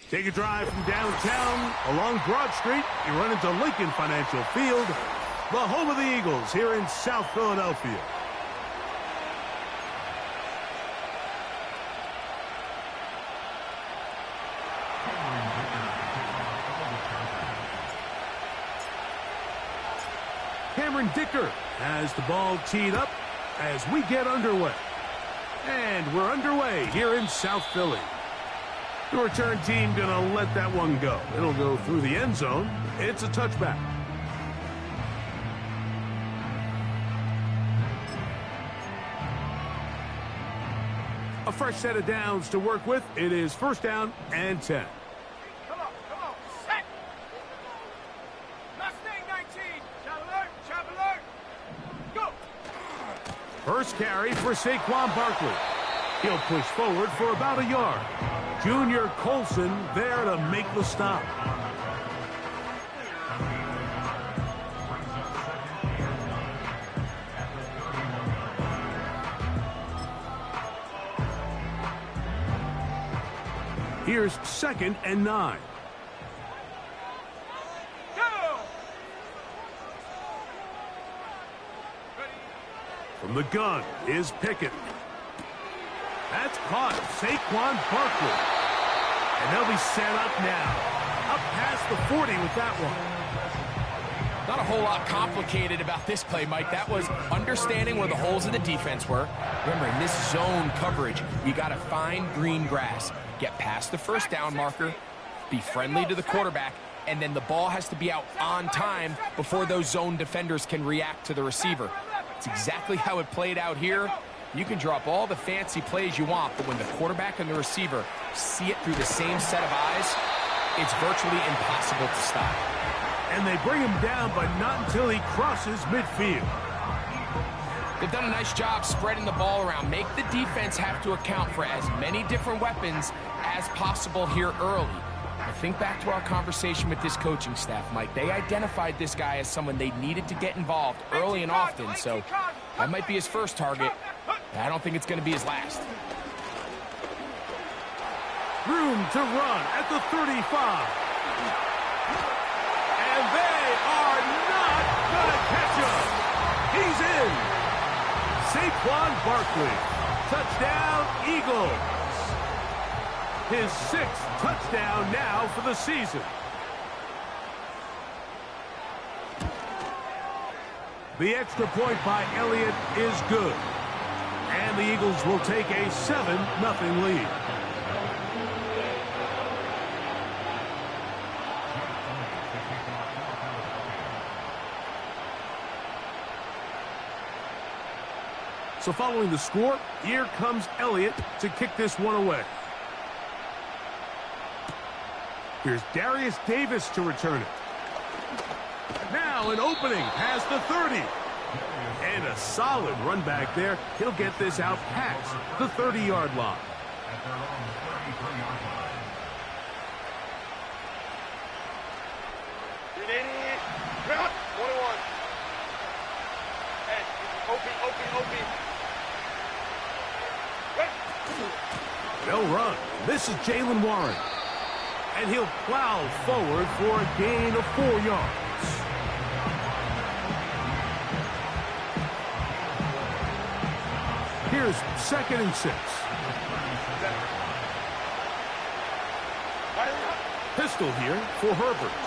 Take a drive from downtown along Broad Street. You run into Lincoln Financial Field, the home of the Eagles here in South Philadelphia. Cameron Dicker has the ball teed up as we get underway. And we're underway here in South Philly. The return team gonna let that one go. It'll go through the end zone. It's a touchback. A fresh set of downs to work with. It is first down and 10. Come on, set. Mustang 19. Chap alert. Go. First carry for Saquon Barkley. He'll push forward for about a yard. Junior Colson there to make the stop. Here's 2nd and 9. Go. From the gun is Pickett. That's caught. Saquon Barkley. And they'll be set up now. Up past the 40 with that one. Not a whole lot complicated about this play, Mike. That was understanding where the holes of the defense were. Remember, in this zone coverage, you got to find green grass. Get past the first down marker, be friendly to the quarterback, and then the ball has to be out on time before those zone defenders can react to the receiver. It's exactly how it played out here. You can drop all the fancy plays you want, but when the quarterback and the receiver see it through the same set of eyes, it's virtually impossible to stop. And they bring him down, but not until he crosses midfield. They've done a nice job spreading the ball around. Make the defense have to account for as many different weapons as possible here early. I think back to our conversation with this coaching staff, Mike. They identified this guy as someone they needed to get involved early and often, so that might be his first target. I don't think it's going to be his last. Room to run at the 35. And they are not going to catch him. He's in. Saquon Barkley. Touchdown, Eagles. His 6th touchdown now for the season. The extra point by Elliott is good. And the Eagles will take a 7-0 lead. So following the score, here comes Elliott to kick this one away. Here's Darius Davis to return it. Now an opening past the 30. And a solid run back there. He'll get this out past the 30-yard line. They'll run. This is Jaylen Warren. And he'll plow forward for a gain of 4 yards. Here's 2nd and 6. Pistol here for Herbert.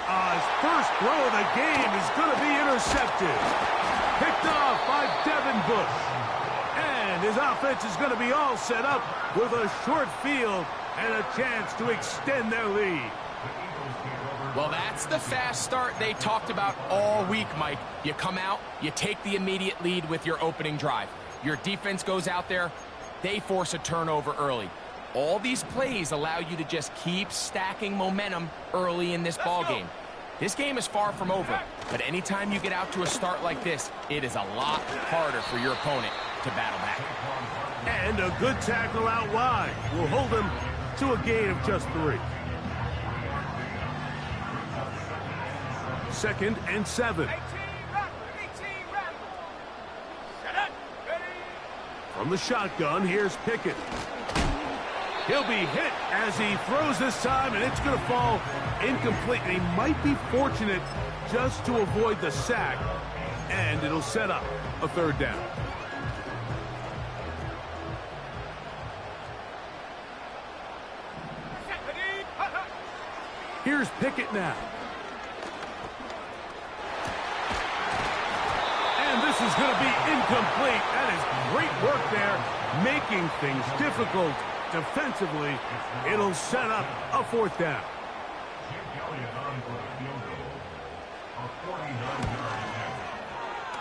His first throw of the game is going to be intercepted. Picked off by Devin Bush. And his offense is going to be all set up with a short field and a chance to extend their lead. Well, that's the fast start they talked about all week, Mike. You come out, you take the immediate lead with your opening drive. Your defense goes out there, they force a turnover early. All these plays allow you to just keep stacking momentum early in this ball game. This game is far from over, but anytime you get out to a start like this, it is a lot harder for your opponent to battle back. And a good tackle out wide will hold him to a gain of just 3. 2nd and 7. From the shotgun, here's Pickett. He'll be hit as he throws this time, and it's going to fall incomplete. And he might be fortunate just to avoid the sack, and it'll set up a third down. Here's Pickett now. And this is going to be incomplete. That is great work there, making things difficult defensively. It'll set up a fourth down.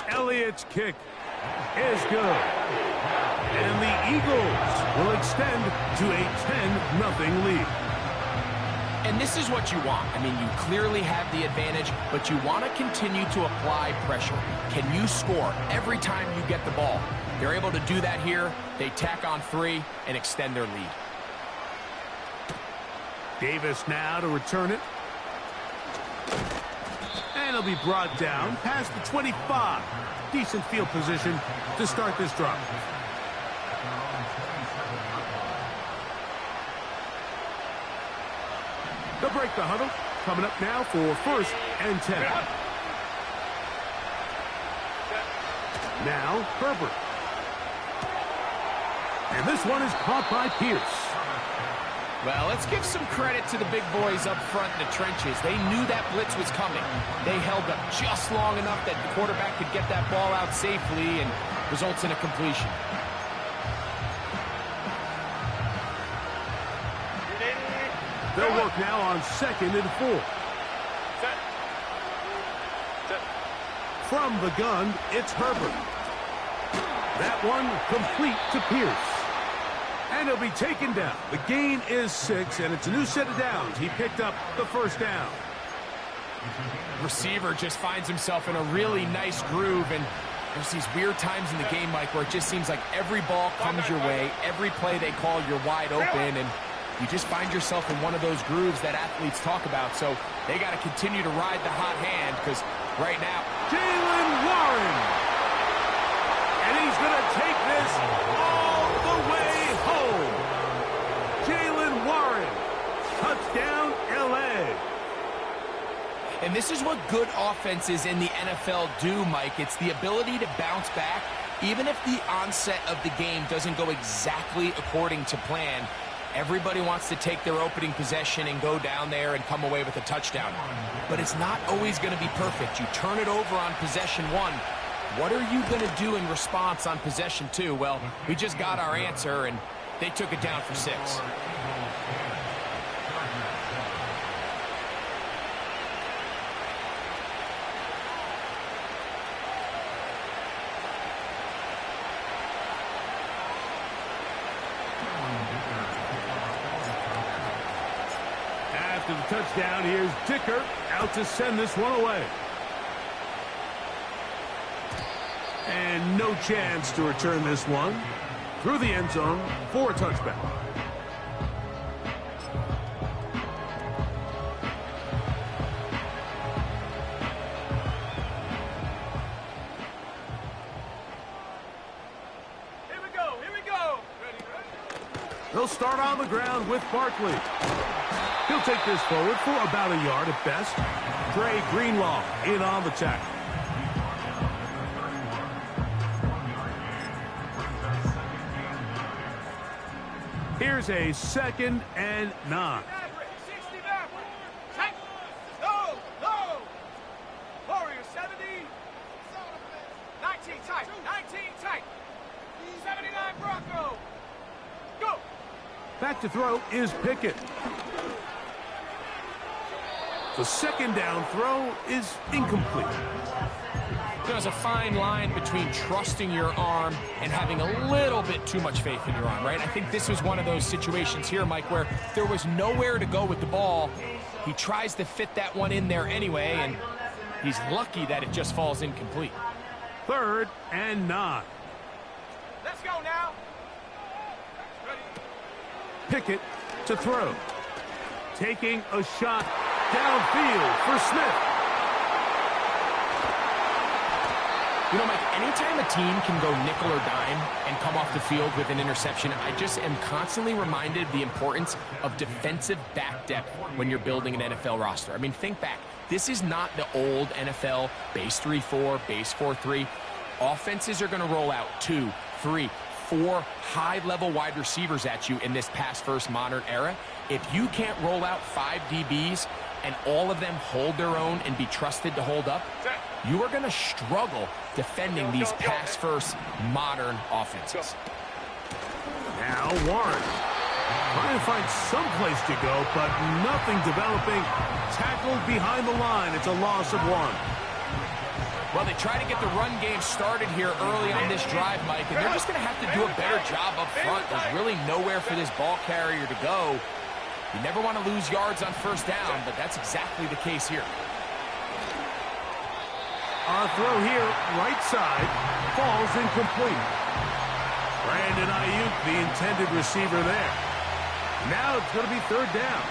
Elliott's kick is good. And the Eagles will extend to a 10-0 lead. And this is what you want. I mean, you clearly have the advantage, but you want to continue to apply pressure. Can you score every time you get the ball? They're able to do that here. They tack on 3 and extend their lead. Davis now to return it. And it'll be brought down past the 25. Decent field position to start this drive. They'll break the huddle. Coming up now for 1st and 10. Now, Herbert. And this one is caught by Pierce. Well, let's give some credit to the big boys up front in the trenches. They knew that blitz was coming. They held up just long enough that the quarterback could get that ball out safely and results in a completion. They'll work now on 2nd and 4. From the gun, it's Herbert. That one complete to Pierce. And he'll be taken down. The gain is 6, and it's a new set of downs. He picked up the first down. Receiver just finds himself in a really nice groove, and there's these weird times in the game, Mike, where it just seems like every ball comes your way. Every play they call, you're wide open, and you just find yourself in one of those grooves that athletes talk about. So they got to continue to ride the hot hand, because right now, Jaylen Warren. And he's going to take this all the way home. Jaylen Warren. Touchdown, L.A. And this is what good offenses in the NFL do, Mike. It's the ability to bounce back, even if the onset of the game doesn't go exactly according to plan. Everybody wants to take their opening possession and go down there and come away with a touchdown. But it's not always going to be perfect. You turn it over on possession 1. What are you going to do in response on possession 2? Well, we just got our answer, and they took it down for 6. After the touchdown, here's Dicker out to send this one away. And no chance to return this one through the end zone for a touchback. Here we go, here we go. Ready, ready. They'll start on the ground with Barkley. He'll take this forward for about a yard at best. Dre Greenlaw in on the tackle. Here's a 2nd and 9. 60 back. Tight. No, no. Warrior 70. 19 tight. 19 tight. 79 Bronco. Go. Back to throw is Pickett. The 2nd down throw is incomplete. There's a fine line between trusting your arm and having a little bit too much faith in your arm, right? I think this was one of those situations here, Mike, where there was nowhere to go with the ball. He tries to fit that one in there anyway, and he's lucky that it just falls incomplete. 3rd and 9. Let's go now. Ready. Pickett to throw. Taking a shot downfield for Smith. You know, Mike, anytime a team can go nickel or dime and come off the field with an interception, I just am constantly reminded of the importance of defensive back depth when you're building an NFL roster. I mean, think back. This is not the old NFL base 3-4, base 4-3. Offenses are going to roll out 2, 3, 4 high-level wide receivers at you in this pass-first modern era. If you can't roll out 5 DBs and all of them hold their own and be trusted to hold up, you are going to struggle defending these pass-first modern offenses. Now Warren trying to find some place to go, but nothing developing. Tackled behind the line. It's a loss of 1. Well, they try to get the run game started here early on this drive, Mike, and they're just going to have to do a better job up front. There's really nowhere for this ball carrier to go. You never want to lose yards on first down, but that's exactly the case here. Our throw here, right side, falls incomplete. Brandon Ayuk, the intended receiver there. Now it's going to be 3rd down.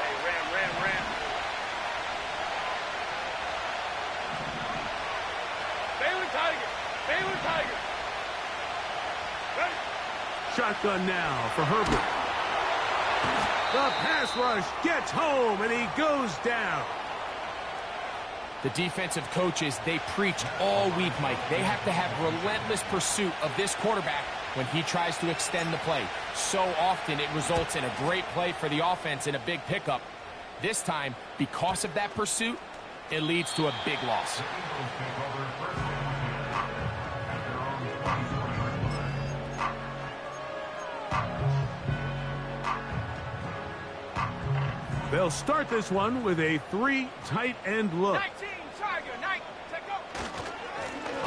Hey, ram. Baylor Tiger. Ready. Shotgun now for Herbert. The pass rush gets home, and he goes down. The defensive coaches, they preach all week, Mike. They have to have relentless pursuit of this quarterback when he tries to extend the play. So often it results in a great play for the offense and a big pickup. This time, because of that pursuit, it leads to a big loss. They'll start this one with a 3 tight end look. 19 Tiger, 9, take go.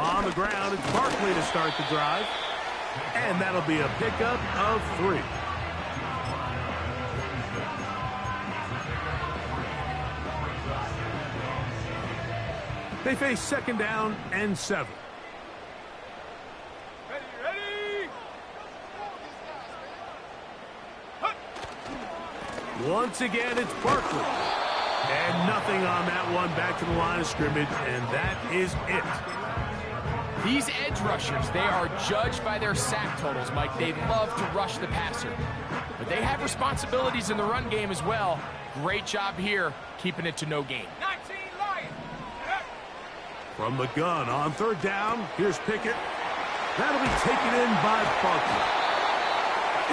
On the ground, it's Barkley to start the drive. And that'll be a pickup of 3. They face 2nd down and 7. Ready. Once again, it's Barkley. And nothing on that one, back to the line of scrimmage, and that is it. These edge rushers, they are judged by their sack totals, Mike. They love to rush the passer. But they have responsibilities in the run game as well. Great job here, keeping it to no gain. 19 Lions. From the gun on 3rd down, here's Pickett. That'll be taken in by Barkley.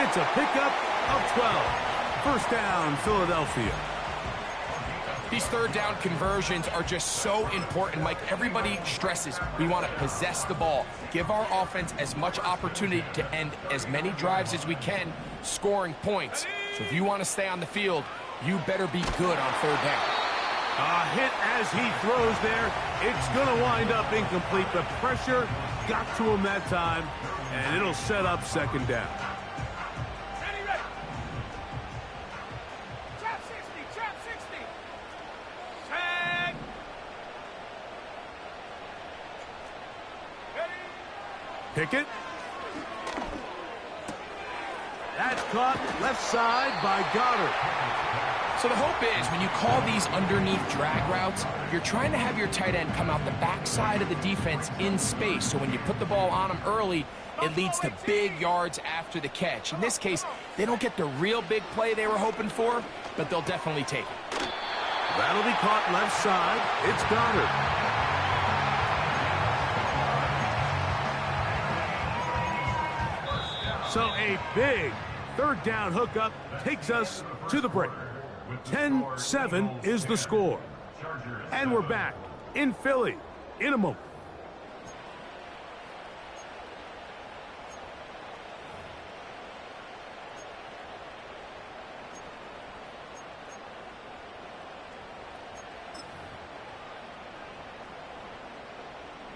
It's a pickup of 12. 1st down, Philadelphia. These 3rd down conversions are just so important, Mike. Everybody stresses we want to possess the ball, give our offense as much opportunity to end as many drives as we can, scoring points. So if you want to stay on the field, you better be good on 3rd down. A hit as he throws there. It's going to wind up incomplete. The pressure got to him that time, and it'll set up 2nd down. Ready. Trap 60. Tag. Ready. Pickett. That's caught left side by Goddard. So the hope is when you call these underneath drag routes, you're trying to have your tight end come out the backside of the defense in space. So when you put the ball on him early, it leads to big yards after the catch. In this case, they don't get the real big play they were hoping for, but they'll definitely take it. That'll be caught left side. It's Goddard. So a big 3rd down hookup takes us to the break. 10-7 is the score. And we're back in Philly in a moment.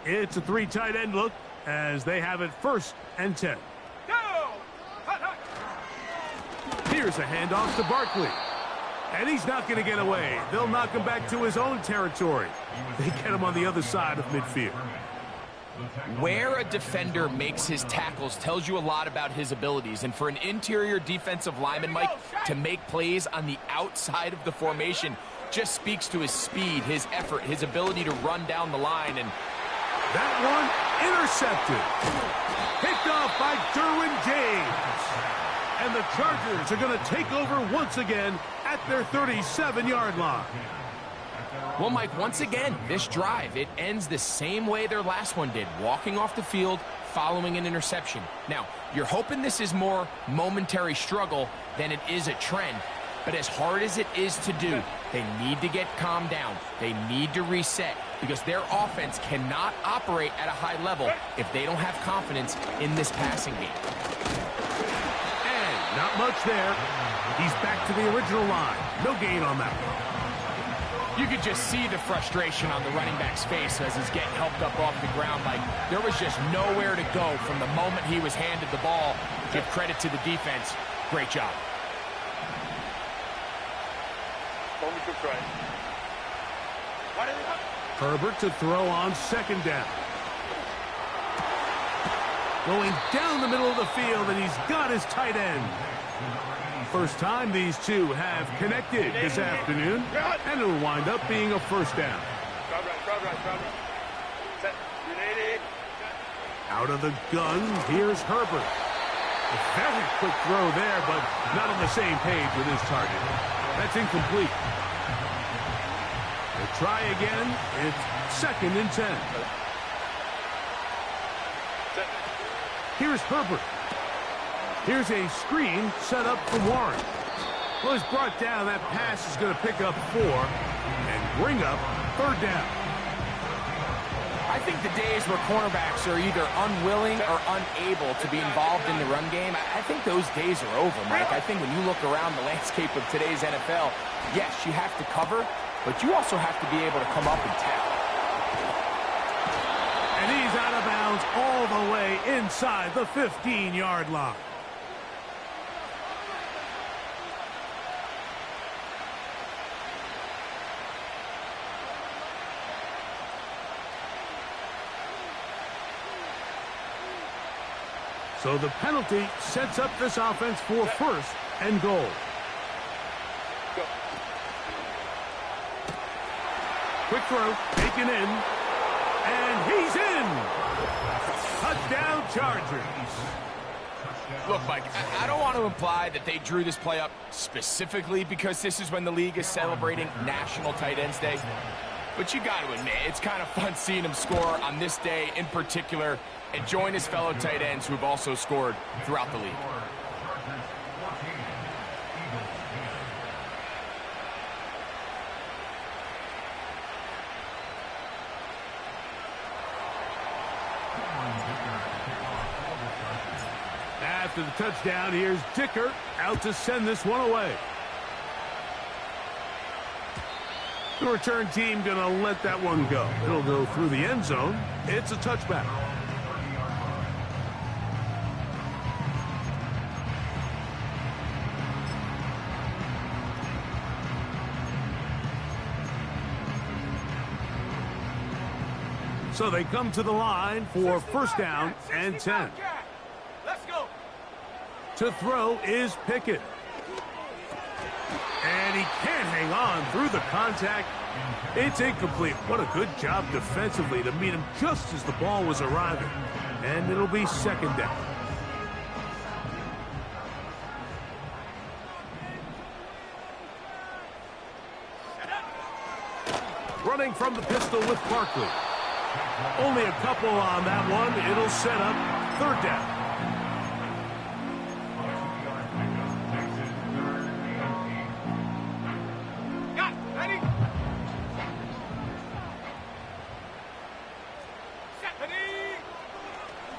It's a 3 tight end look as they have it 1st and 10. Go. Hut. Here's a handoff to Barkley. And he's not going to get away. They'll knock him back to his own territory. They get him on the other side of midfield. Where a defender makes his tackles tells you a lot about his abilities. And for an interior defensive lineman, Mike, to make plays on the outside of the formation, just speaks to his speed, his effort, his ability to run down the line. And that one intercepted. Picked off by Derwin James. And the Chargers are going to take over once again at their 37-yard line. Well, Mike, once again, this drive, it ends the same way their last one did, walking off the field, following an interception. Now, you're hoping this is more momentary struggle than it is a trend, but as hard as it is to do, they need to get calmed down. They need to reset because their offense cannot operate at a high level if they don't have confidence in this passing game. And not much there. He's back to the original line. No gain on that one. You could just see the frustration on the running back's face as he's getting helped up off the ground. Like there was just nowhere to go from the moment he was handed the ball. Give credit to the defense. Great job. Herbert to throw on second down. Going down the middle of the field, and he's got his tight end. First time these two have connected this afternoon, and it'll wind up being a first down. Out of the gun, here's Herbert. A very quick throw there, but not on the same page with his target. That's incomplete. They'll try again. It's second and 10. Here's Herbert. Here's a screen set up for Warren. Well, he's brought down. That pass is going to pick up 4 and bring up third down. I think the days where cornerbacks are either unwilling or unable to be involved in the run game, I think those days are over, Mike. I think when you look around the landscape of today's NFL, yes, you have to cover, but you also have to be able to come up and tackle. And he's out of bounds all the way inside the 15-yard line. So the penalty sets up this offense for first and goal. Quick throw, taken in, and he's in. Touchdown Chargers. Look, Mike, I don't want to imply that they drew this play up specifically because this is when the league is celebrating National Tight Ends Day. But you got to admit, it's kind of fun seeing him score on this day in particular and join his fellow tight ends who have also scored throughout the league. After the touchdown, here's Dicker out to send this one away. The return team going to let that one go. It'll go through the end zone. It's a touchback. So they come to the line for first down and 10. Let's go. To throw is Pickett. And he can't hang on through the contact. It's incomplete. What a good job defensively to meet him just as the ball was arriving. And it'll be second down. Running from the pistol with Barkley. Only a couple on that one. It'll set up third down.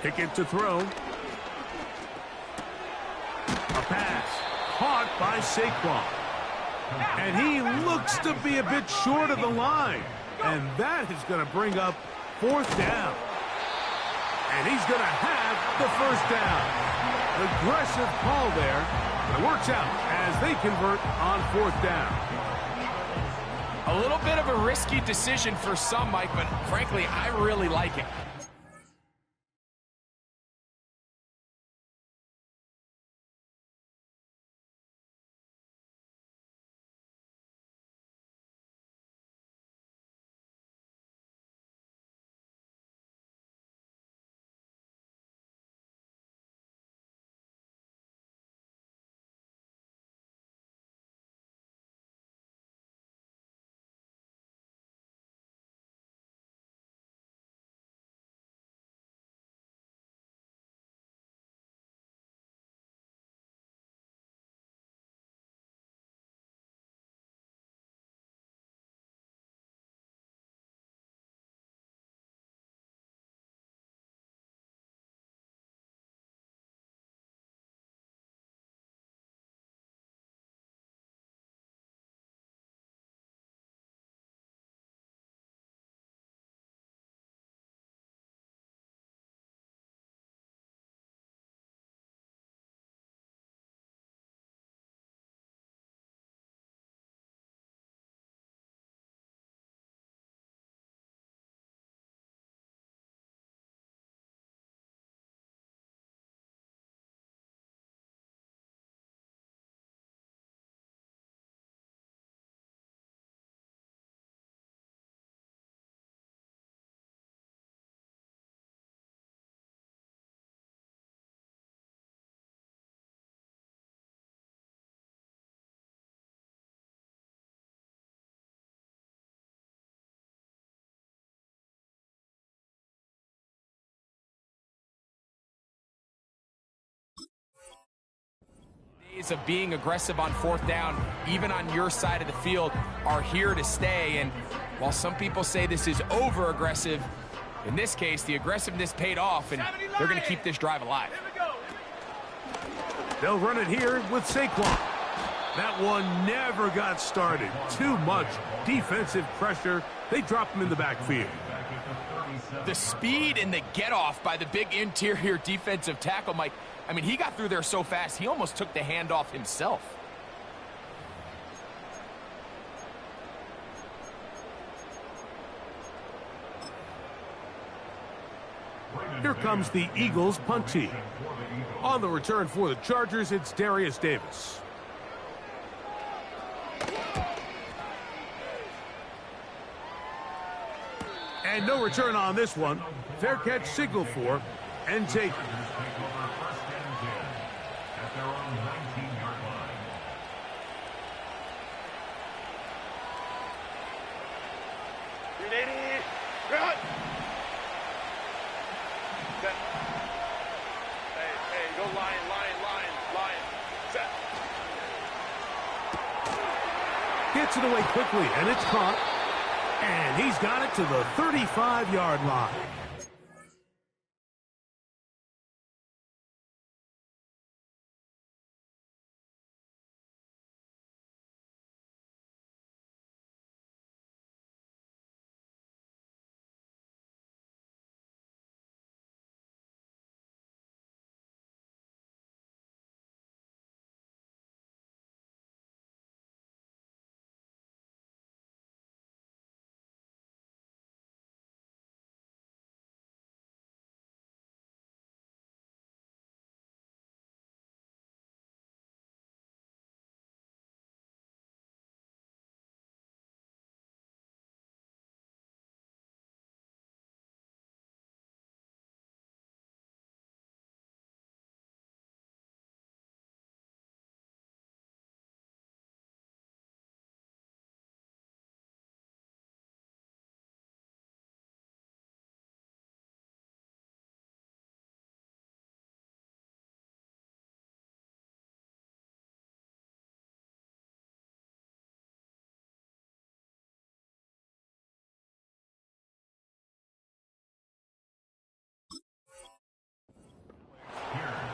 Pickett to throw. A pass caught by Saquon. And he looks to be a bit short of the line. And that is going to bring up fourth down. And he's going to have the first down. Aggressive call there. But it works out as they convert on fourth down. A little bit of a risky decision for some, Mike, but frankly, I really like it. of being aggressive on fourth down, even on your side of the field, are here to stay. And while some people say this is over-aggressive, in this case, the aggressiveness paid off, and they're going to keep this drive alive. They'll run it here with Saquon. That one never got started. Too much defensive pressure. They drop him in the backfield. The speed and the get-off by the big interior defensive tackle, Mike. I mean, he got through there so fast, he almost took the handoff himself. Here comes the Eagles punt team. On the return for the Chargers, it's Darius Davis. And no return on this one. Fair catch signal for and taken. Gets it away quickly, and it's caught. And he's got it to the 35-yard line.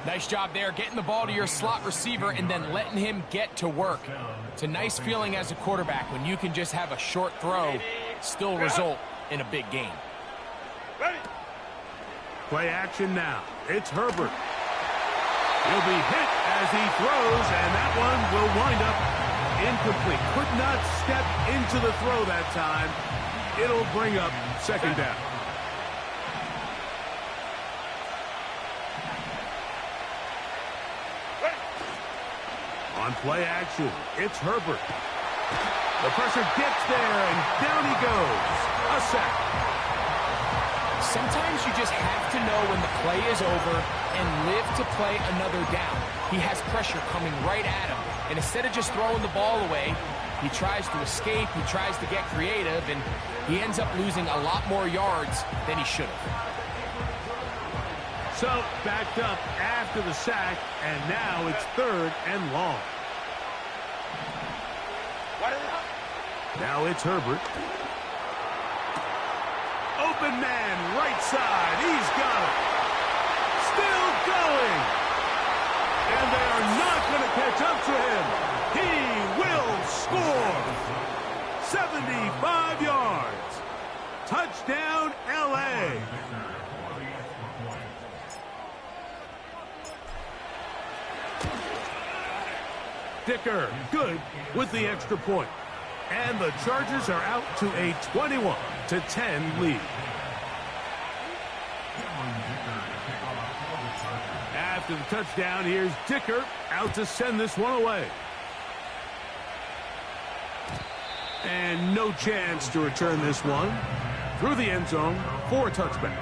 Nice job there, getting the ball to your slot receiver and then letting him get to work. It's a nice feeling as a quarterback when you can just have a short throw, still result in a big game. Play action now. It's Herbert. He'll be hit as he throws, and that one will wind up incomplete. Could not step into the throw that time. It'll bring up second down. On play action, it's Herbert. The pressure gets there, and down he goes. A sack. Sometimes you just have to know when the play is over and live to play another down. He has pressure coming right at him, and instead of just throwing the ball away, he tries to escape, he tries to get creative, and he ends up losing a lot more yards than he should have. So, backed up after the sack, and now it's third and long. Now it's Herbert. Open man, right side. He's got it. Still going. And they are not going to catch up to him. He will score. 75 yards. Touchdown, L.A. Dicker, good with the extra point. And the Chargers are out to a 21-10 lead. After the touchdown, here's Dicker out to send this one away. And no chance to return this one through the end zone for a touchback.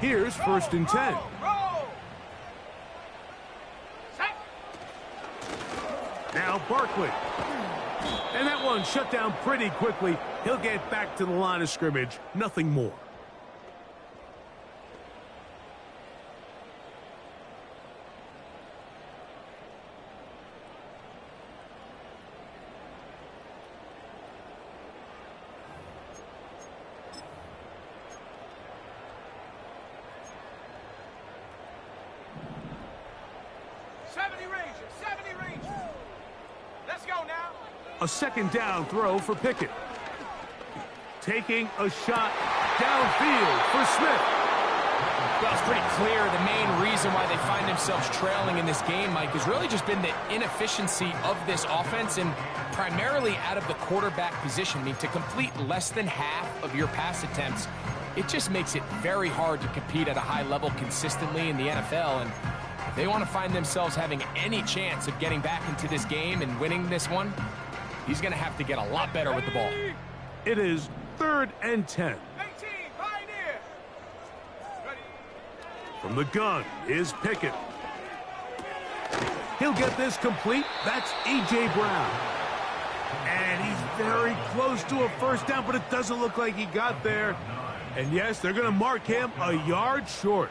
Here's first and 10. Now Barkley. And that one shut down pretty quickly. He'll get back to the line of scrimmage. Nothing more. A second down throw for Pickett. Taking a shot downfield for Smith. Well, it's pretty clear the main reason why they find themselves trailing in this game, Mike, has really just been the inefficiency of this offense and primarily out of the quarterback position. I mean, to complete less than half of your pass attempts, it just makes it very hard to compete at a high level consistently in the NFL. And if they want to find themselves having any chance of getting back into this game and winning this one, he's going to have to get a lot better with the ball. It is 3rd and 10. From the gun is Pickett. He'll get this complete. That's A.J. Brown. And he's very close to a first down, but it doesn't look like he got there. And yes, they're going to mark him a yard short.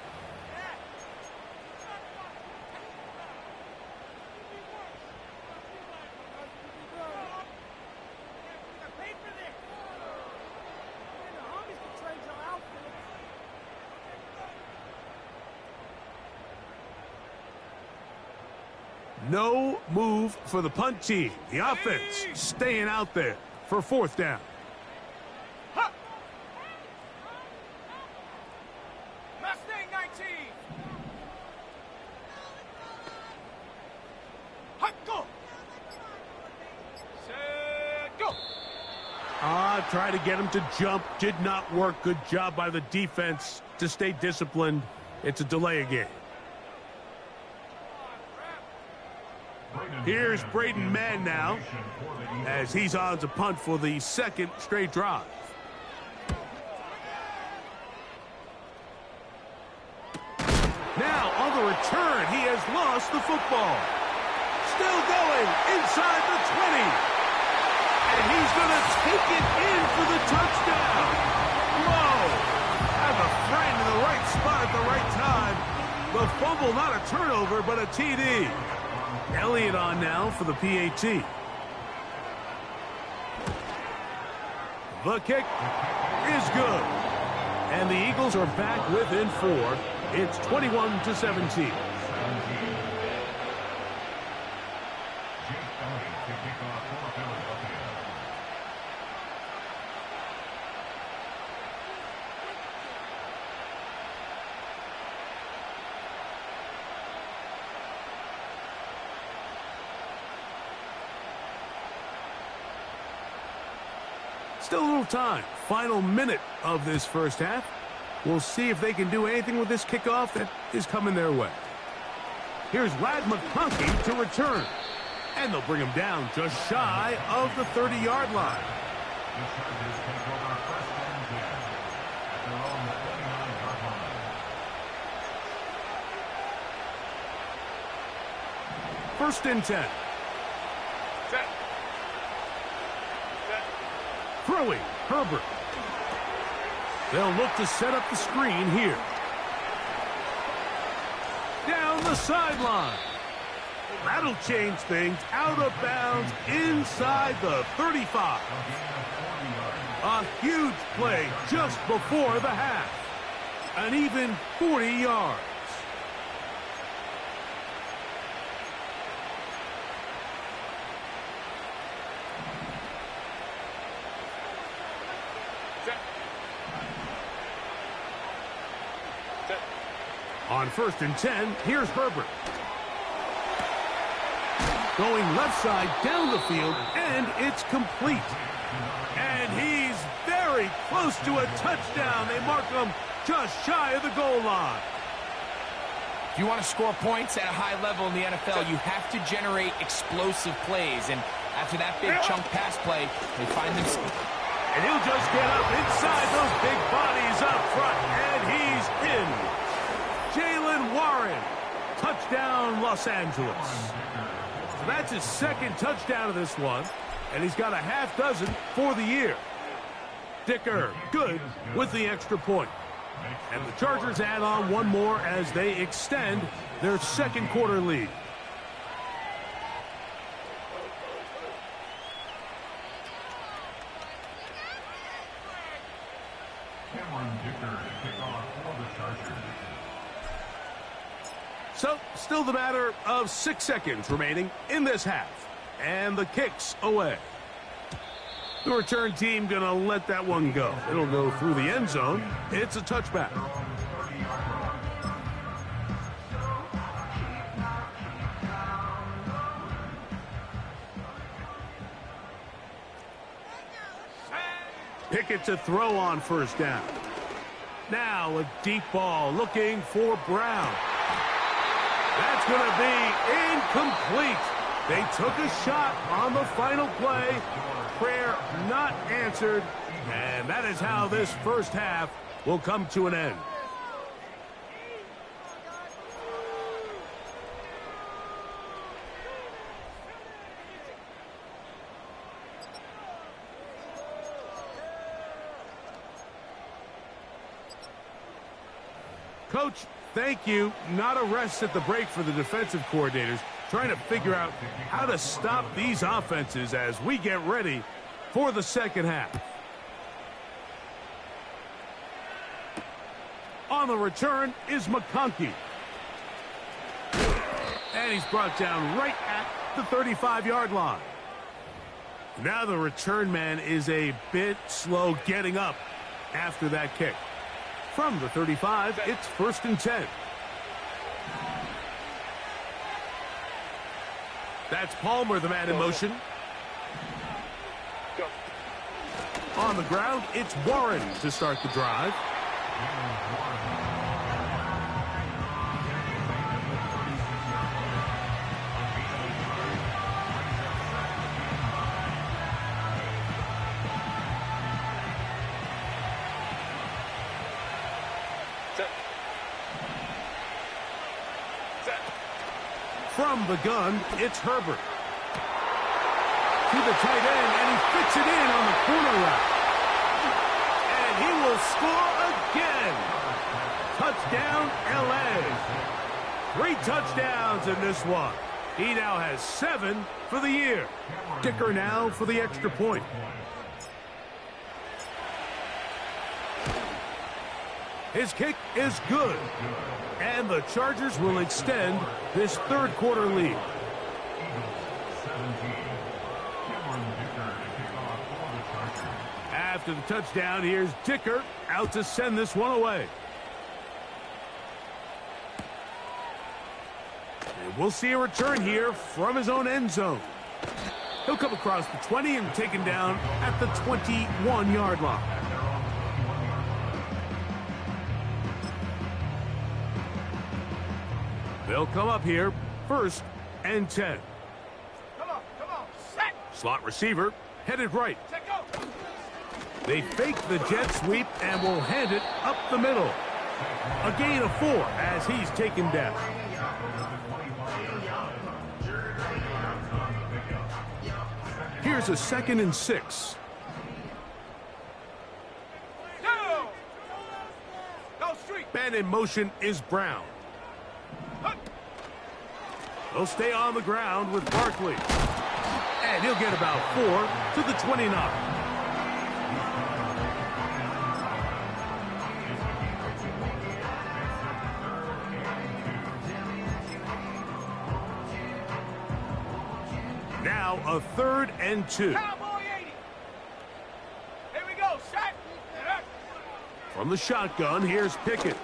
No move for the punt team. The offense staying out there for 4th down. Mustang 19. Go. Set, go. Try to get him to jump. Did not work. Good job by the defense to stay disciplined. It's a delay game. Here's Braden Mann now, as he's on to punt for the 2nd straight drive. Now, on the return, he has lost the football. Still going inside the 20. And he's going to take it in for the touchdown. Whoa! Have a friend in the right spot at the right time. The fumble, not a turnover, but a TD. Elliott on now for the PAT. The kick is good. And the Eagles are back within 4. It's 21-17. Still a little time. Final minute of this first half. We'll see if they can do anything with this kickoff that is coming their way. Here's Ladd McConkey to return. And they'll bring him down just shy of the 30-yard line. First and 10. Throwing, Herbert. They'll look to set up the screen here. Down the sideline. That'll change things. Out of bounds inside the 35. A huge play just before the half. An even 40 yards. On first and 10, here's Herbert. Going left side down the field, and it's complete. And he's very close to a touchdown. They mark him just shy of the goal line. If you want to score points at a high level in the NFL, you have to generate explosive plays. And after that big chunk pass play, they find themselves. And he'll just get up inside those big bodies up front, and he's in. Jaylen Warren, touchdown Los Angeles. So that's his 2nd touchdown of this one. And he's got a half dozen for the year. Dicker, good with the extra point. And the Chargers add on one more as they extend their second quarter lead. So, still the matter of 6 seconds remaining in this half. And the kick's away. The return team going to let that one go. It'll go through the end zone. It's a touchback. Pickett to throw on first down. Now a deep ball looking for Brown. That's going to be incomplete. They took a shot on the final play. Prayer not answered. And that is how this first half will come to an end. Coach, thank you. Not a rest at the break for the defensive coordinators, trying to figure out how to stop these offenses as we get ready for the second half. On the return is McConkey. And he's brought down right at the 35-yard line. Now the return man is a bit slow getting up after that kick. From the 35, it's 1st and 10. That's Palmer, the man in motion. On the ground, it's Warren to start the drive. From the gun, it's Herbert. To the tight end, and he fits it in on the corner route. And he will score again. Touchdown, L.A. 3 touchdowns in this one. He now has 7 for the year. Dicker now for the extra point. His kick is good. And the Chargers will extend this third quarter lead. After the touchdown, here's Dicker out to send this one away. And we'll see a return here from his own end zone. He'll come across the 20 and taken down at the 21-yard line. They'll come up here, 1st and 10. Come on, set. Slot receiver, headed right. Take go. They fake the jet sweep and will hand it up the middle. A gain of 4 as he's taken down. Here's a 2nd and 6. Go street. Man in motion is Brown. They'll stay on the ground with Barkley. And he'll get about 4 to the 29. Now a 3rd and 2. Cowboy 80. Here we go, set. From the shotgun, here's Pickett.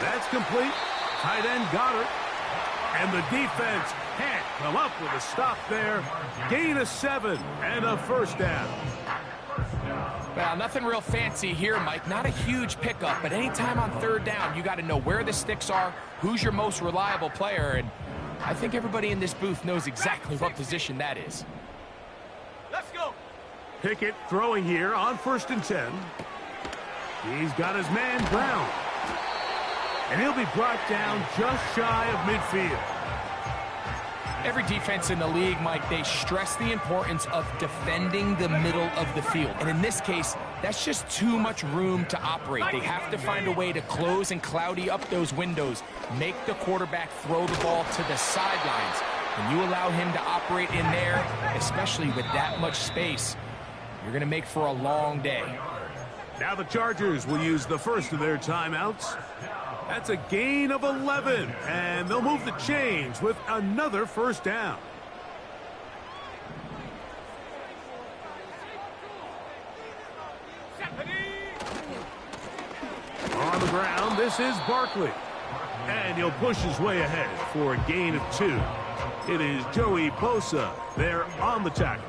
That's complete. Tight end Goddard. And the defense can't come up with a stop there. Gain of 7 and a first down. Well, nothing real fancy here, Mike. Not a huge pickup, but anytime on 3rd down, you got to know where the sticks are, who's your most reliable player, and I think everybody in this booth knows exactly what position that is. Let's go. Pickett throwing here on 1st and 10. He's got his man Brown. And he'll be brought down just shy of midfield. Every defense in the league, Mike, they stress the importance of defending the middle of the field. And in this case, that's just too much room to operate. They have to find a way to close and cloudy up those windows, make the quarterback throw the ball to the sidelines. When you allow him to operate in there, especially with that much space, you're going to make for a long day. Now the Chargers will use the first of their timeouts. That's a gain of 11, and they'll move the chains with another first down. On the ground, this is Barkley. And he'll push his way ahead for a gain of 2. It is Joey Bosa there on the tackle.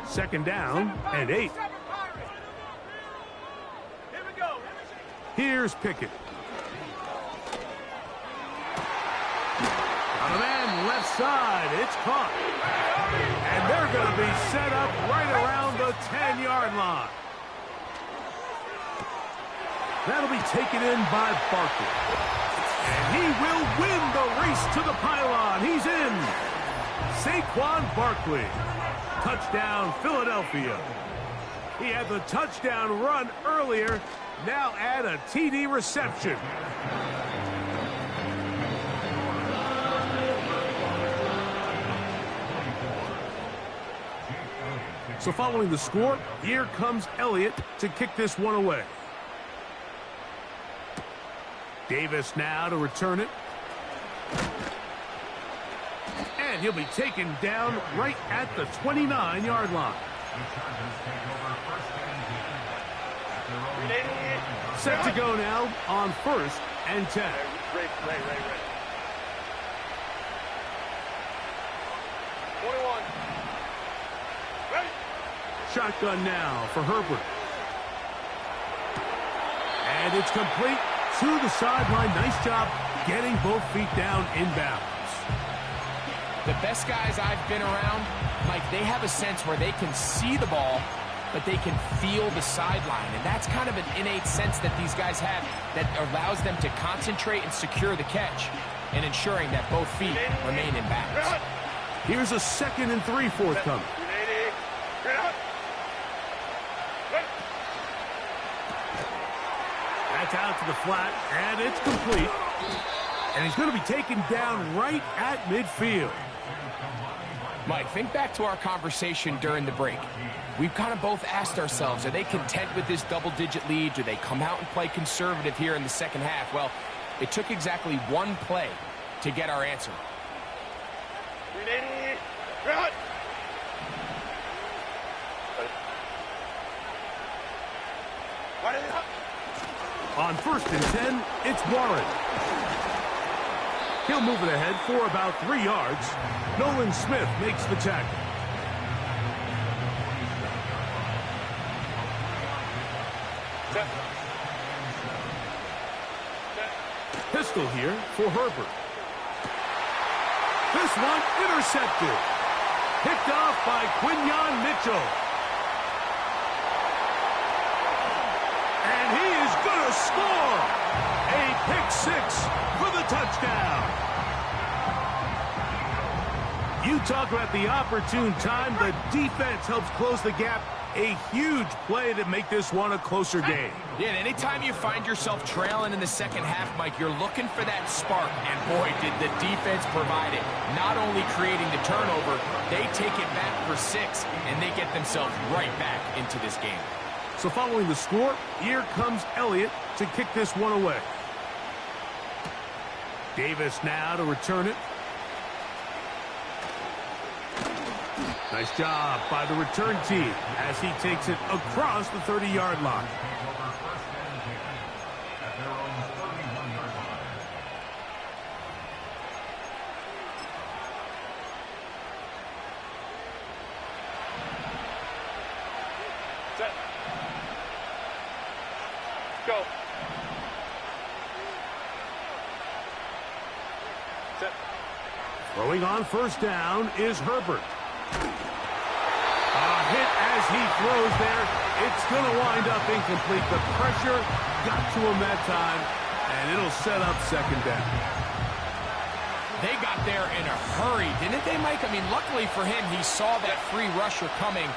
Second down and 8. Here we go. Here's Pickett. On a man left side, it's caught. And they're going to be set up right around the 10-yard line. That'll be taken in by Barkley. And he will win the race to the pylon. He's in. Saquon Barkley. Touchdown, Philadelphia. He had the touchdown run earlier. Now add a TD reception. So following the score, here comes Elliott to kick this one away. Davis now to return it. And he'll be taken down right at the 29-yard line. Set to go now on 1st and 10. Ready. 21. Ready. Shotgun now for Herbert. And it's complete to the sideline. Nice job getting both feet down inbounds. The best guys I've been around, Mike, they have a sense where they can see the ball, but they can feel the sideline. And that's kind of an innate sense that these guys have that allows them to concentrate and secure the catch and ensuring that both feet remain in bounds. Here's a 2nd and 3 forthcoming. That's out to the flat, and it's complete. And he's going to be taken down right at midfield. Mike, think back to our conversation during the break. We've kind of both asked ourselves, are they content with this double-digit lead? Do they come out and play conservative here in the second half? Well, it took exactly one play to get our answer. On 1st and 10, it's Warren. He'll move it ahead for about 3 yards. Nolan Smith makes the tackle. Pistol here for Herbert. This one intercepted. Picked off by Quinyon Mitchell. And he is going to score. A pick 6 for the touchdown. You talk about the opportune time. The defense helps close the gap. A huge play to make this one a closer game. Yeah, and anytime you find yourself trailing in the second half, Mike, you're looking for that spark. And boy, did the defense provide it. Not only creating the turnover, they take it back for 6, and they get themselves right back into this game. So following the score, here comes Elliott to kick this one away. Davis now to return it. Nice job by the return team as he takes it across the 30-yard line. Set. Go. Set. Throwing on 1st down is Herbert. A hit As he throws there, it's going to wind up incomplete. The pressure got to him that time, and it'll set up second down. They got there in a hurry, didn't they, Mike? I mean, luckily for him, he saw that free rusher coming,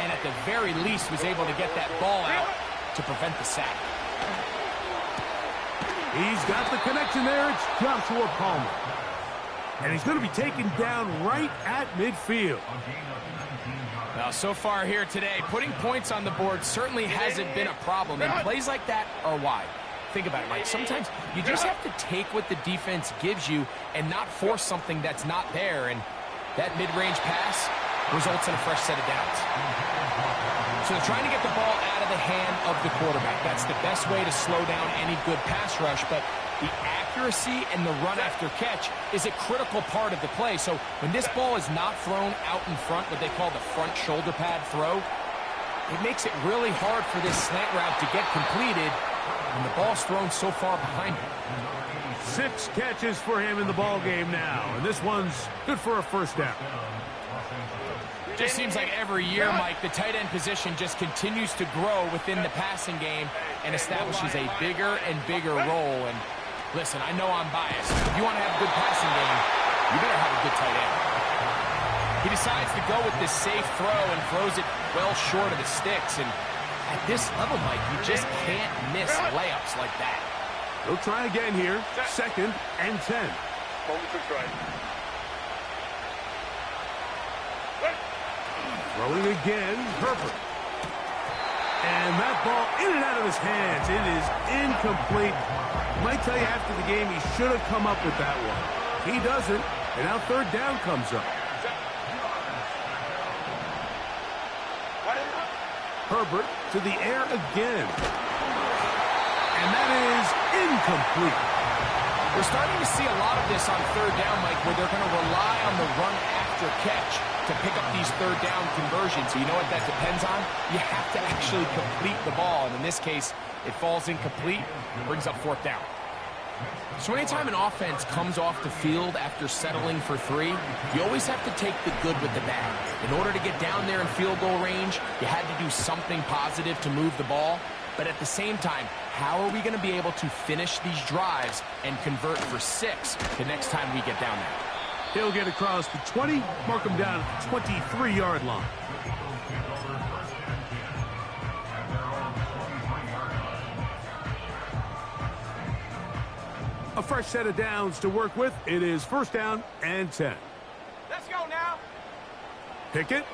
and at the very least was able to get that ball out to prevent the sack. He's got the connection there. It's Joshua Palmer. And he's going to be taken down right at midfield. Now, so far here today, putting points on the board certainly hasn't been a problem, and plays like that are why. Think about it, Mike. Sometimes you just have to take what the defense gives you and not force something that's not there, and that mid-range pass results in a fresh set of downs. So they're trying to get the ball out of the hand of the quarterback. That's the best way to slow down any good pass rush, but the accuracy and the run after catch is a critical part of the play. So when this ball is not thrown out in front, what they call the front shoulder pad throw, it makes it really hard for this slant route to get completed when the ball's thrown so far behind him. 6 catches for him in the ball game now, and this one's good for a first down. Just seems like every year, Mike, the tight end position just continues to grow within the passing game and establishes a bigger and bigger role. And listen, I know I'm biased. If you want to have a good passing game, you better have a good tight end. He decides to go with this safe throw and throws it well short of the sticks. And at this level, Mike, you just can't miss layups like that. He'll try again here. 2nd and 10. Throwing again, Herbert. And that ball in and out of his hands. It is incomplete. Might tell you after the game he should have come up with that one. He doesn't, and now third down comes up. Herbert to the air again. And that is incomplete. We're starting to see a lot of this on third down, Mike, where they're going to rely on the run after catch to pick up these third down conversions. So you know what that depends on? You have to actually complete the ball. And in this case, it falls incomplete, brings up 4th down. So anytime an offense comes off the field after settling for 3, you always have to take the good with the bad. In order to get down there in field goal range, you had to do something positive to move the ball. But at the same time, how are we going to be able to finish these drives and convert for 6 the next time we get down there? He'll get across the 20, mark him down at the 23-yard line. A fresh set of downs to work with. It is 1st down and 10. Let's go now. Pickett.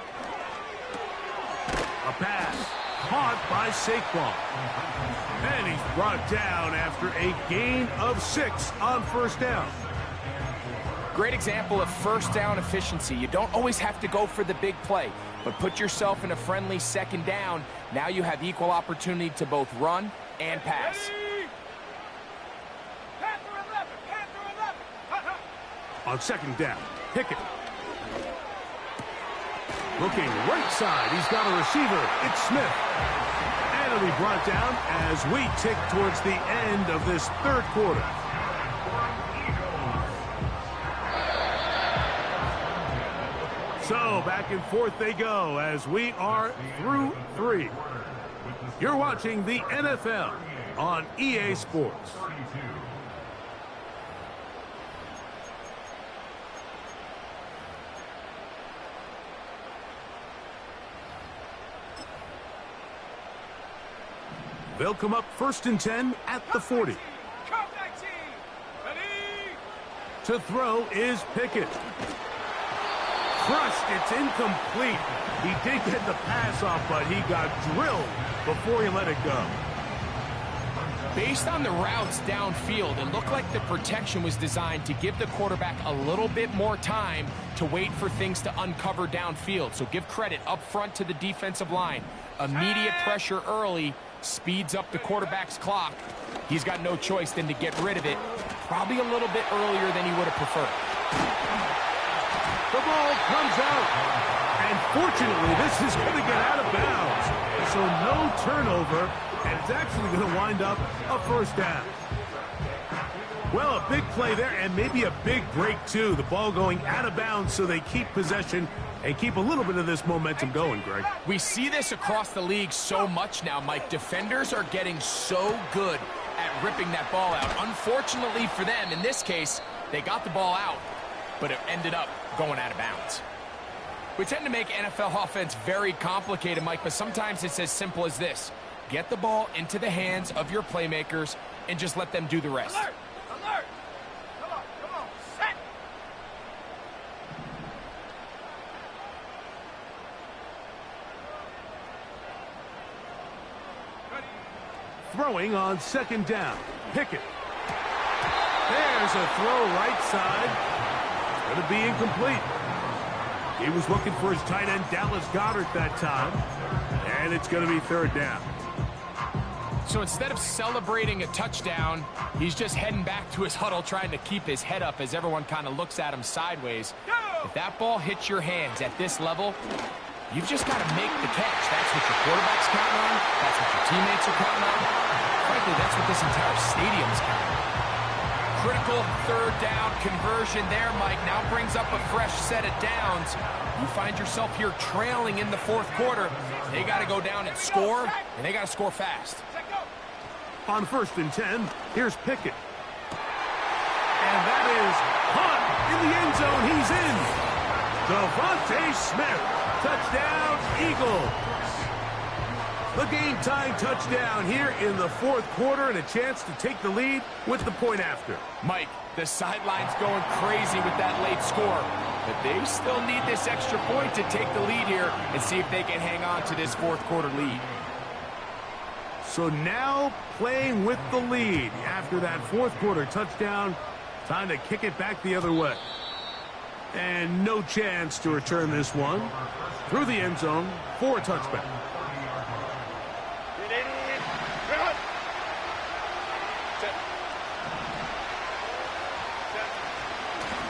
A pass. Caught by Saquon. And he's brought down after a gain of 6 on 1st down. Great example of first down efficiency. You don't always have to go for the big play, but put yourself in a friendly 2nd down. Now you have equal opportunity to both run and pass. On 2nd down, Pickett. Looking right side, he's got a receiver. It's Smith. And it'll be brought down as we tick towards the end of this 3rd quarter. So, back and forth they go as we are through 3. You're watching the NFL on EA Sports. They'll come up 1st and 10 at the 40. To throw is Pickett. Crushed, it's incomplete. He did get the pass off, but he got drilled before he let it go. Based on the routes downfield, it looked like the protection was designed to give the quarterback a little bit more time to wait for things to uncover downfield. So give credit up front to the defensive line. Immediate pressure early speeds up the quarterback's clock. He's got no choice than to get rid of it, probably a little bit earlier than he would have preferred. The ball comes out. And fortunately, this is going to get out of bounds. So no turnover, and it's actually going to wind up a 1st down. Well, a big play there, and maybe a big break, too. The ball going out of bounds, so they keep possession and keep a little bit of this momentum going, Greg. We see this across the league so much now, Mike. Defenders are getting so good at ripping that ball out. Unfortunately for them, in this case, they got the ball out, but it ended up going out of bounds. We tend to make NFL offense very complicated, Mike, but sometimes it's as simple as this. Get the ball into the hands of your playmakers and just let them do the rest. Alert! Alert! Come on, set! Throwing on second down. Pickett. There's a throw right side. It's going to be incomplete. He was looking for his tight end, Dallas Goedert, that time. And it's going to be third down. So instead of celebrating a touchdown, he's just heading back to his huddle trying to keep his head up as everyone kind of looks at him sideways. If that ball hits your hands at this level, you've just got to make the catch. That's what your quarterback's counting on. That's what your teammates are counting on. Frankly, that's what this entire stadium's counting on. Critical third down conversion there, Mike. Now brings up a fresh set of downs. You find yourself here trailing in the fourth quarter. They got to go down and score, and they got to score fast. On 1st and 10, here's Pickett. And that is Hunt in the end zone. He's in. Devontae Smith. Touchdown, Eagles. The game-time touchdown here in the fourth quarter and a chance to take the lead with the point after. Mike, the sideline's going crazy with that late score, but they still need this extra point to take the lead here and see if they can hang on to this fourth quarter lead. So now playing with the lead after that fourth quarter touchdown, time to kick it back the other way. And no chance to return this one through the end zone for a touchback.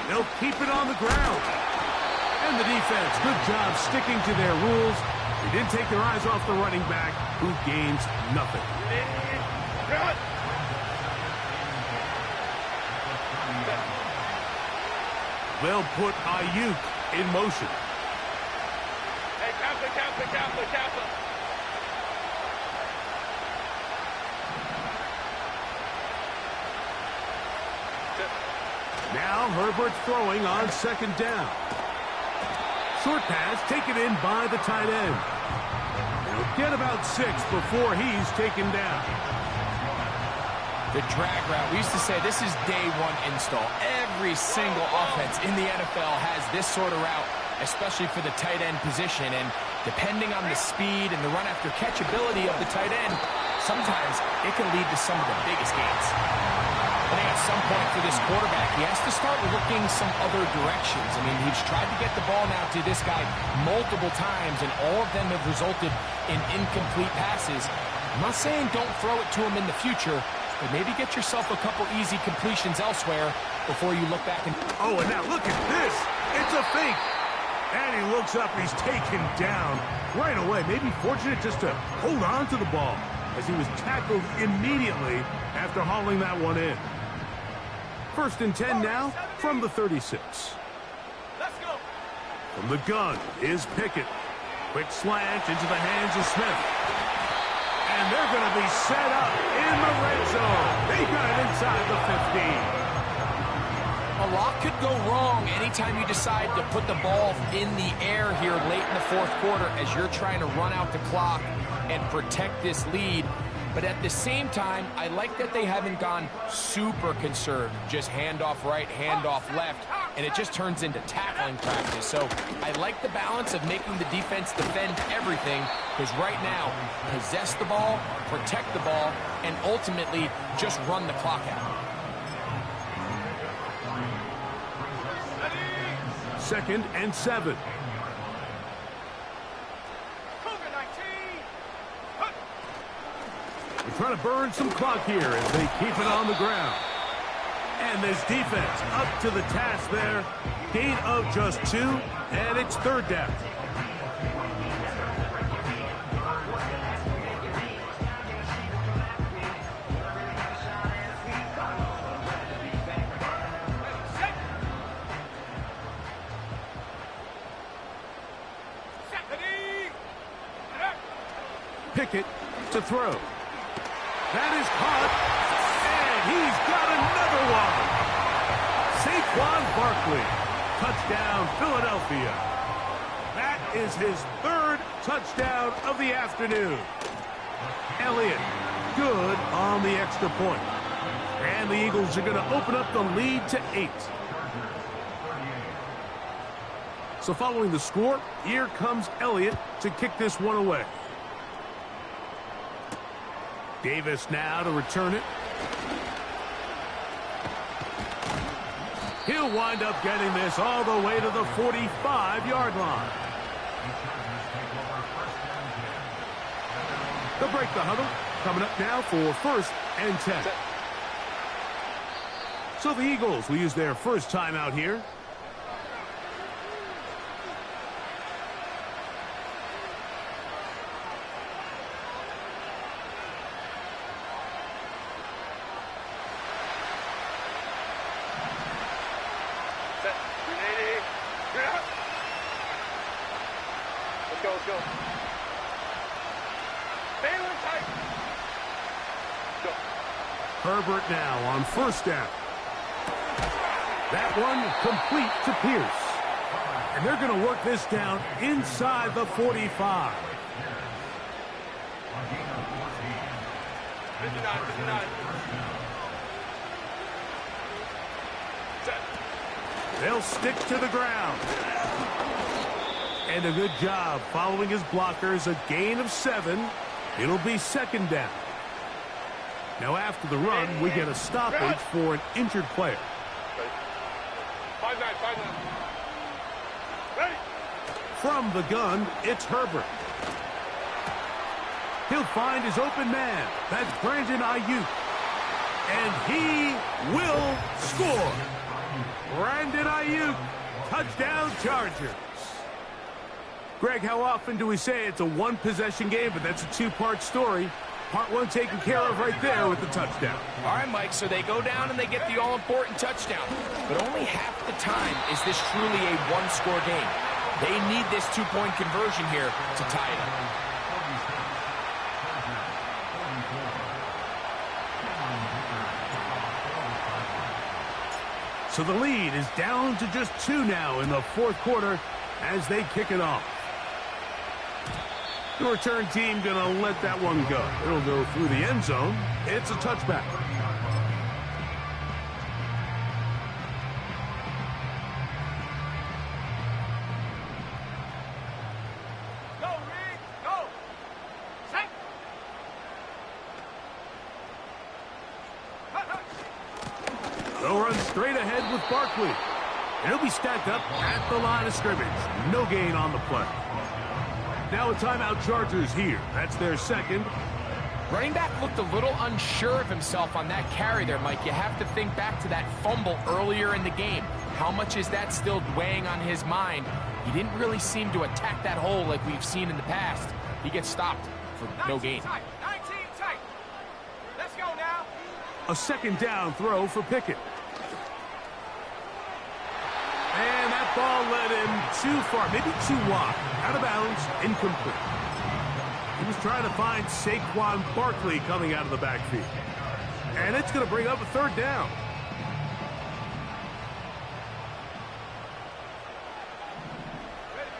They'll keep it on the ground. And the defense, good job sticking to their rules. They didn't take their eyes off the running back, who gains nothing. They'll put Ayuk in motion. Hey, Kaplan. Now Herbert's throwing on second down. Short pass taken in by the tight end. He'll get about 6 before he's taken down. The drag route, we used to say this is day one install. Every single offense in the NFL has this sort of route, especially for the tight end position. And depending on the speed and the run after catch ability of the tight end, sometimes it can lead to some of the biggest gains. I think at some point for this quarterback, he has to start looking some other directions. I mean, he's tried to get the ball now to this guy multiple times, and all of them have resulted in incomplete passes. I'm not saying don't throw it to him in the future, but maybe get yourself a couple easy completions elsewhere before you look back and... Oh, and now look at this. It's a fake. And he looks up, he's taken down right away. Maybe fortunate just to hold on to the ball as he was tackled immediately after hauling that one in. 1st and 10 now from the 36. Let's go. From the gun is Pickett. Quick slant into the hands of Smith. And they're going to be set up in the red zone. They got it inside the 15. A lot could go wrong anytime you decide to put the ball in the air here late in the fourth quarter as you're trying to run out the clock and protect this lead. But at the same time, I like that they haven't gone super conserved. Just handoff right, handoff left, and it just turns into tackling practice. So I like the balance of making the defense defend everything, because right now, possess the ball, protect the ball, and ultimately just run the clock out. 2nd and 7. They're trying to burn some clock here as they keep it on the ground. And this defense up to the task there. Gain of just 2, and it's 3rd down. Pickett to throw. That is caught, and he's got another one. Saquon Barkley, touchdown Philadelphia. That is his third touchdown of the afternoon. Elliott, good on the extra point. And the Eagles are going to open up the lead to 8. So following the score, here comes Elliott to kick this one away. Davis now to return it. He'll wind up getting this all the way to the 45-yard line. They'll break the huddle. Coming up now for 1st and 10. So the Eagles will use their first timeout here. Let's go. Baylor tight. Go. Herbert now on 1st down. That one complete to Pierce. And they're going to work this down inside the 45. 59. They'll stick to the ground. And a good job following his blockers. A gain of 7. It'll be 2nd down. Now after the run, we get a stoppage for an injured player. 5-9. Ready. From the gun, it's Herbert. He'll find his open man. That's Brandon Ayuk. And he will score. Brandon Ayuk, touchdown Chargers. Greg, how often do we say it's a one-possession game, but that's a two-part story? Part 1 taken care of right there with the touchdown. All right, Mike, so they go down and they get the all-important touchdown. But only half the time is this truly a one-score game. They need this two-point conversion here to tie it up. So the lead is down to just 2 now in the 4th quarter as they kick it off. The return team going to let that one go. It'll go through the end zone. It's a touchback. Go, Reed. Go. Set. They'll run straight ahead with Barkley. And he'll be stacked up at the line of scrimmage. No gain on the play. Now a timeout Chargers here. That's their 2nd. Running back looked a little unsure of himself on that carry there, Mike. You have to think back to that fumble earlier in the game. How much is that still weighing on his mind? He didn't really seem to attack that hole like we've seen in the past. He gets stopped for no gain. 19 tight. Let's go now. A 2nd down throw for Pickett. And that ball led him too far, maybe too wide. Out of bounds, incomplete. He was trying to find Saquon Barkley coming out of the backfield. And it's going to bring up a 3rd down.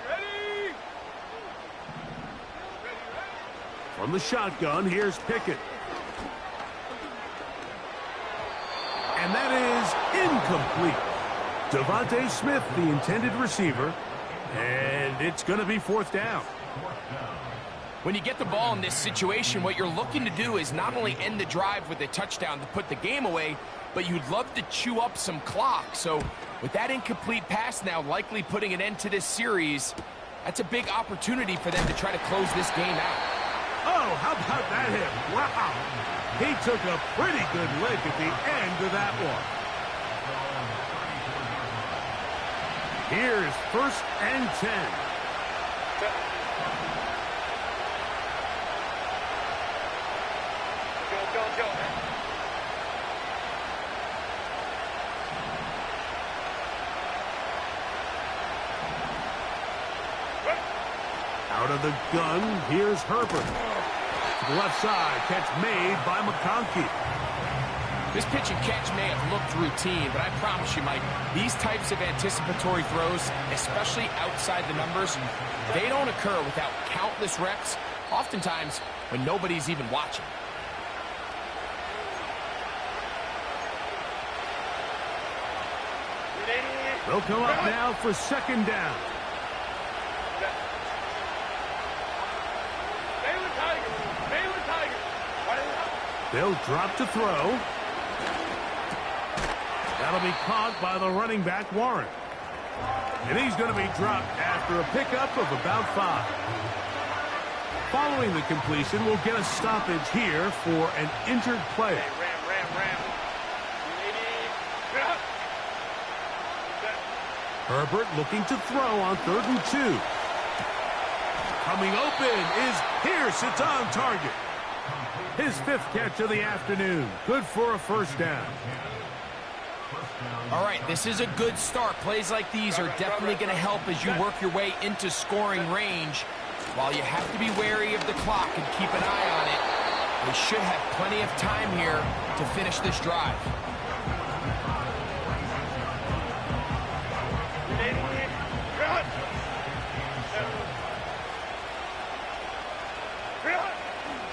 Ready. From the shotgun, here's Pickett. And that is incomplete. Devontae Smith, the intended receiver, and it's going to be 4th down. When you get the ball in this situation, what you're looking to do is not only end the drive with a touchdown to put the game away, but you'd love to chew up some clock. So with that incomplete pass now likely putting an end to this series, that's a big opportunity for them to try to close this game out. Oh, how about that hit? Wow. He took a pretty good lick at the end of that one. Here's 1st and 10. Go. Out of the gun, here's Herbert. to the left side. Catch made by McConkey. This pitch and catch may have looked routine, but I promise you, Mike, these types of anticipatory throws, especially outside the numbers, they don't occur without countless reps, oftentimes when nobody's even watching. They'll come up now for second down. They'll drop to throw. That'll be caught by the running back, Warren. And he's going to be dropped after a pickup of about 5. Following the completion, we'll get a stoppage here for an injured player. Herbert looking to throw on 3rd and 2. Coming open is Pierce. It's on target. His 5th catch of the afternoon. Good for a first down. All right, this is a good start. Plays like these are definitely going to help as you work your way into scoring range. While you have to be wary of the clock and keep an eye on it, they should have plenty of time here to finish this drive.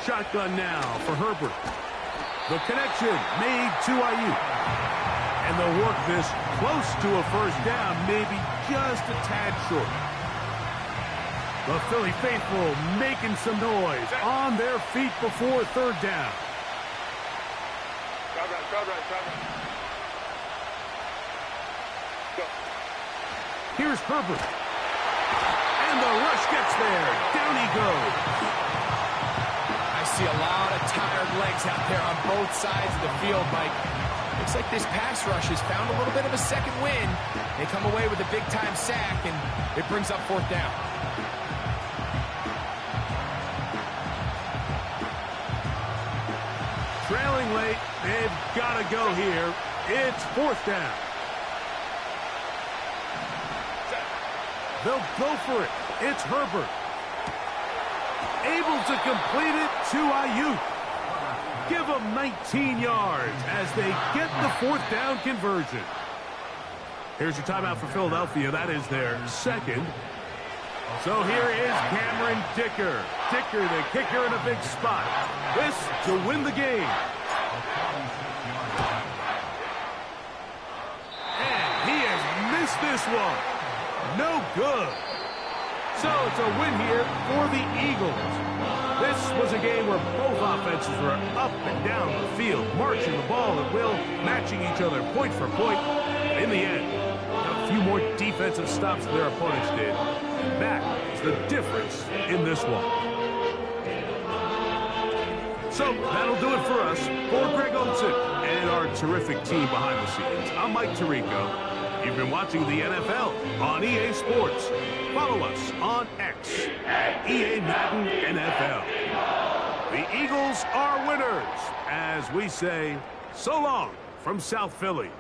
Shotgun now for Herbert. The connection made to Ayuk. And they'll work this close to a first down, maybe just a tad short. The Philly faithful making some noise on their feet before 3rd down. Here's Herbert. And the rush gets there. Down he goes. I see a lot of tired legs out there on both sides of the field, Mike. Looks like this pass rush has found a little bit of a second win. They come away with a big-time sack, and it brings up 4th down. Trailing late, they've got to go here. It's 4th down. They'll go for it. It's Herbert. Able to complete it to Ayuk. Give them 19 yards as they get the 4th down conversion. Here's your timeout for Philadelphia. That is their 2nd. So here is Cameron Dicker. Dicker, the kicker, in a big spot. This to win the game. And he has missed this one. No good. So it's a win here for the Eagles. This was a game where both offenses were up and down the field, marching the ball at will, matching each other point for point. In the end, a few more defensive stops than their opponents did. And that is the difference in this one. So that'll do it for us. For Greg Olsen and our terrific team behind the scenes, I'm Mike Tirico. You've been watching the NFL on EA Sports. Follow us on X at EA Madden NFL. The Eagles are winners, as we say, so long from South Philly.